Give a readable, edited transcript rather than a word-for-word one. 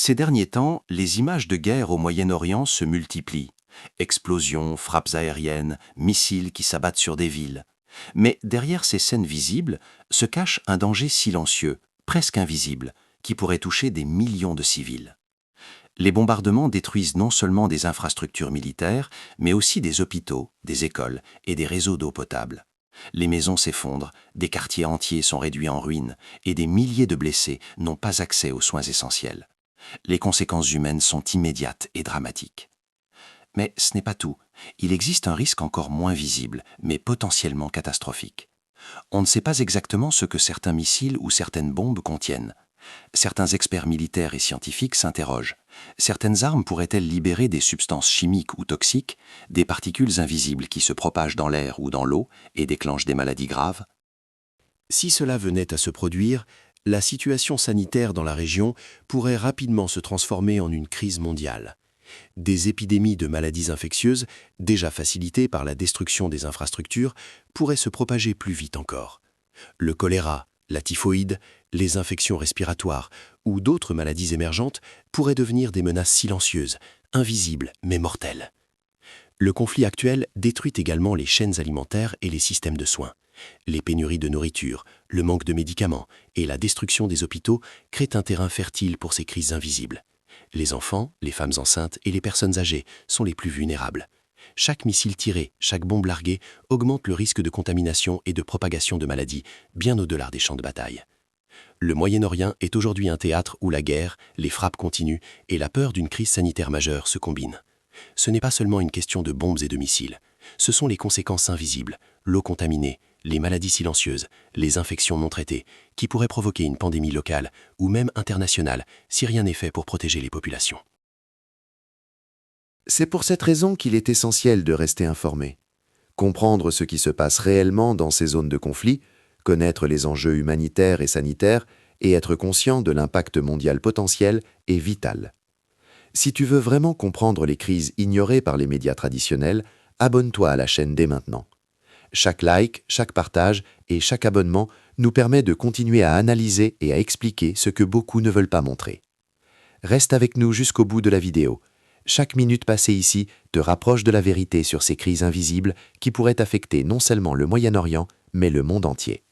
Ces derniers temps, les images de guerre au Moyen-Orient se multiplient. Explosions, frappes aériennes, missiles qui s'abattent sur des villes. Mais derrière ces scènes visibles se cache un danger silencieux, presque invisible, qui pourrait toucher des millions de civils. Les bombardements détruisent non seulement des infrastructures militaires, mais aussi des hôpitaux, des écoles et des réseaux d'eau potable. Les maisons s'effondrent, des quartiers entiers sont réduits en ruines et des milliers de blessés n'ont pas accès aux soins essentiels. Les conséquences humaines sont immédiates et dramatiques. Mais ce n'est pas tout. Il existe un risque encore moins visible, mais potentiellement catastrophique. On ne sait pas exactement ce que certains missiles ou certaines bombes contiennent. Certains experts militaires et scientifiques s'interrogent. Certaines armes pourraient-elles libérer des substances chimiques ou toxiques, des particules invisibles qui se propagent dans l'air ou dans l'eau et déclenchent des maladies graves? Si cela venait à se produire, la situation sanitaire dans la région pourrait rapidement se transformer en une crise mondiale. Des épidémies de maladies infectieuses, déjà facilitées par la destruction des infrastructures, pourraient se propager plus vite encore. Le choléra, la typhoïde, les infections respiratoires ou d'autres maladies émergentes pourraient devenir des menaces silencieuses, invisibles mais mortelles. Le conflit actuel détruit également les chaînes alimentaires et les systèmes de soins. Les pénuries de nourriture, le manque de médicaments et la destruction des hôpitaux créent un terrain fertile pour ces crises invisibles. Les enfants, les femmes enceintes et les personnes âgées sont les plus vulnérables. Chaque missile tiré, chaque bombe larguée augmente le risque de contamination et de propagation de maladies, bien au-delà des champs de bataille. Le Moyen-Orient est aujourd'hui un théâtre où la guerre, les frappes continues et la peur d'une crise sanitaire majeure se combinent. Ce n'est pas seulement une question de bombes et de missiles. Ce sont les conséquences invisibles, l'eau contaminée, les maladies silencieuses, les infections non traitées, qui pourraient provoquer une pandémie locale ou même internationale si rien n'est fait pour protéger les populations. C'est pour cette raison qu'il est essentiel de rester informé. Comprendre ce qui se passe réellement dans ces zones de conflit, connaître les enjeux humanitaires et sanitaires et être conscient de l'impact mondial potentiel est vital. Si tu veux vraiment comprendre les crises ignorées par les médias traditionnels, abonne-toi à la chaîne dès maintenant. Chaque like, chaque partage et chaque abonnement nous permet de continuer à analyser et à expliquer ce que beaucoup ne veulent pas montrer. Reste avec nous jusqu'au bout de la vidéo. Chaque minute passée ici te rapproche de la vérité sur ces crises invisibles qui pourraient affecter non seulement le Moyen-Orient, mais le monde entier.